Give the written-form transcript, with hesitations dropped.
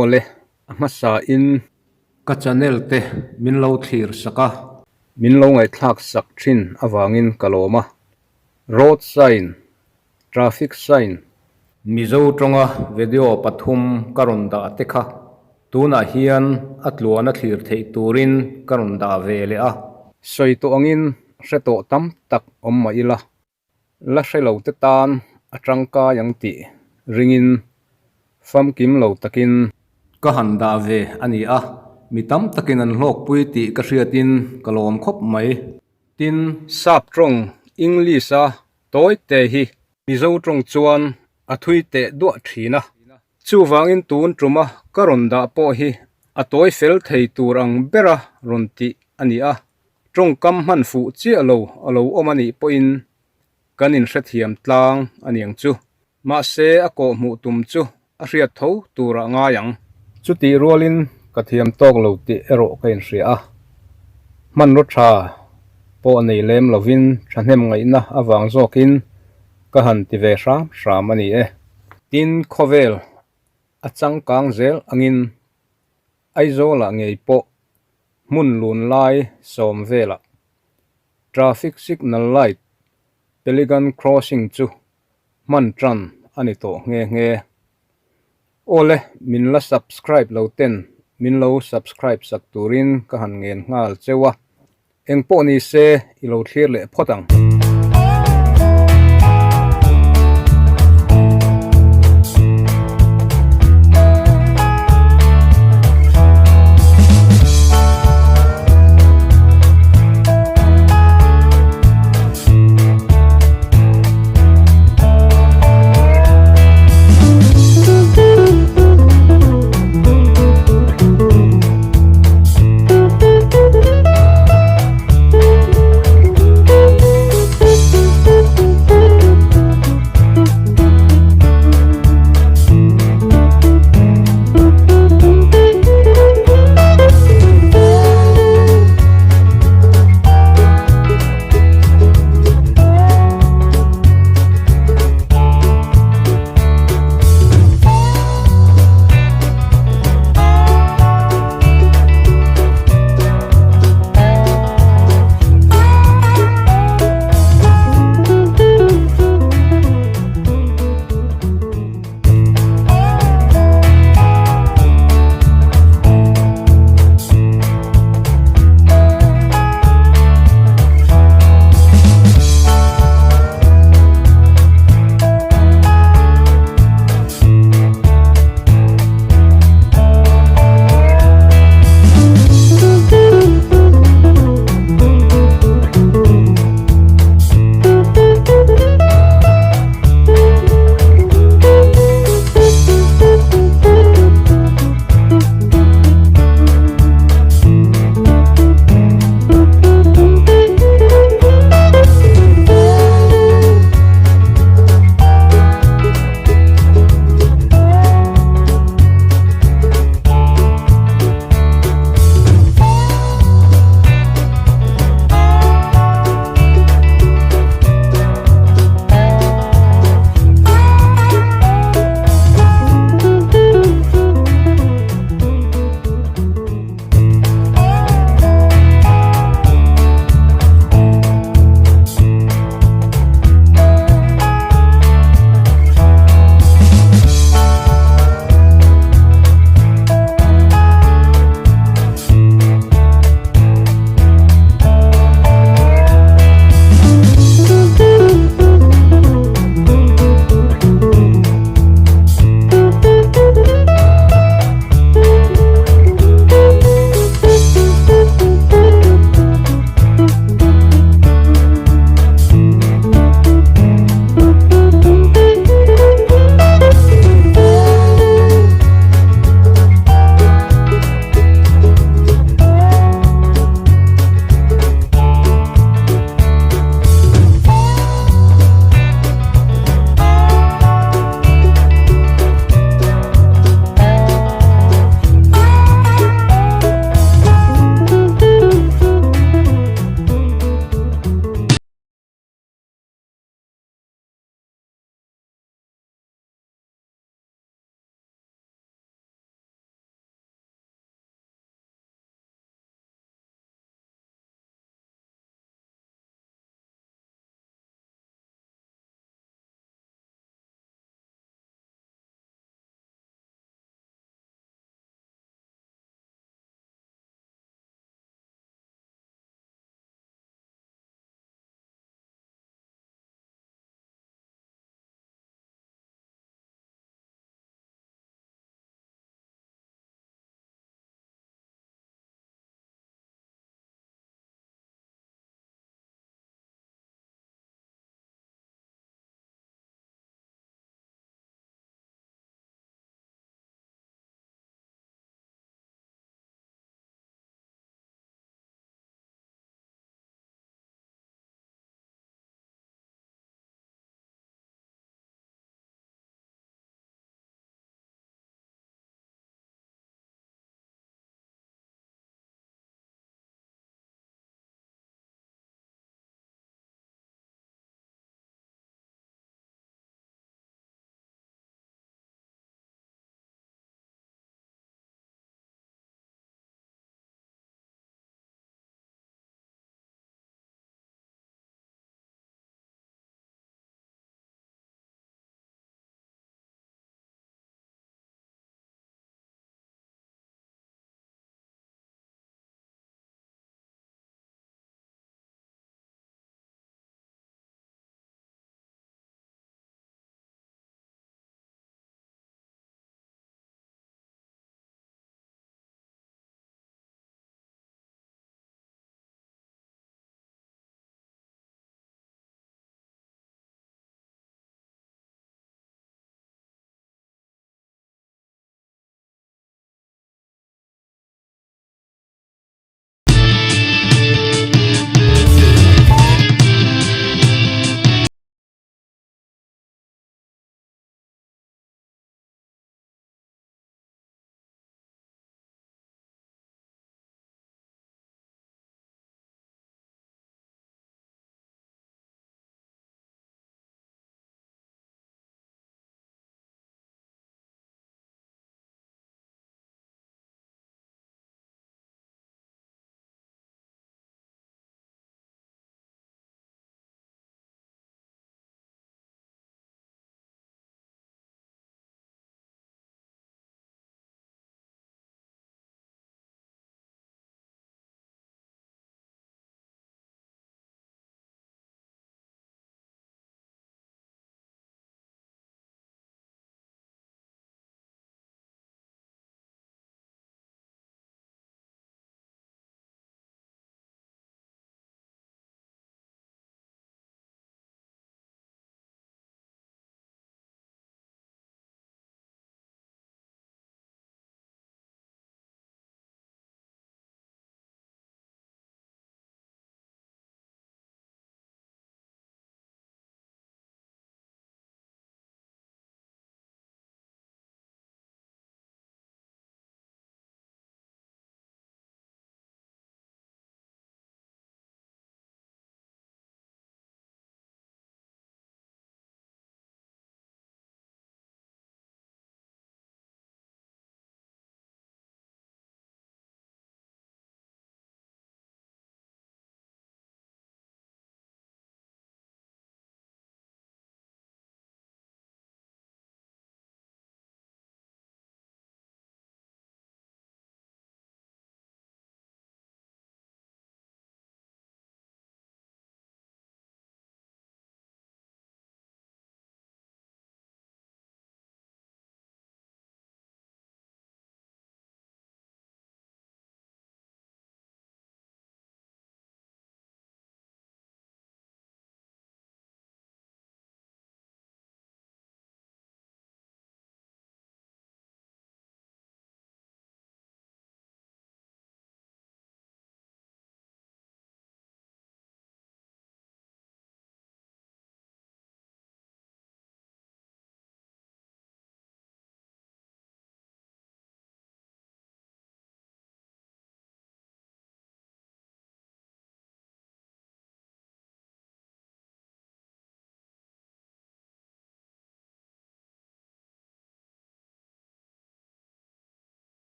ole masa in ka channel te min lo thlir saka min lo ngai thlak sak thin avangin kaloma road sign traffic sign mizo tonga video pathum karonda tekha tunah hian tluana Lirthei turin karonda vele a soito angin hreto tam tak omma ila la hrelo te tan atangka yang ti ringin famkim lo takin ka handa ve ani a mitam takin an Hlawkpui ti ka hriatin kalawm khawp mai tin sap trong english a toy theih mizo trong chuan athui te do thina chu wangin tun truma karonda po hi atoi fel thei turang bera ronti ani a trong kam man fu chi alo omani po in kanin hrethiam tlang aniang chu ma se a ko hmuhnawm chu a hriat tho tura nga yang chuti rolin kathiam tok lo ti ero kain hria man ro tha po nei lem lovin thahnem ngai na awang zokin ka han ti ve hram ani e tin khovel achang kang zel angin aizola ngei po hmun lun lai som vela traffic signal light pelican crossing chu man tran ani to nge ole min la subscribe lo ten min lo subscribe sak turin ka han ngen ngal chewa engpo ni se ilo thlir le photang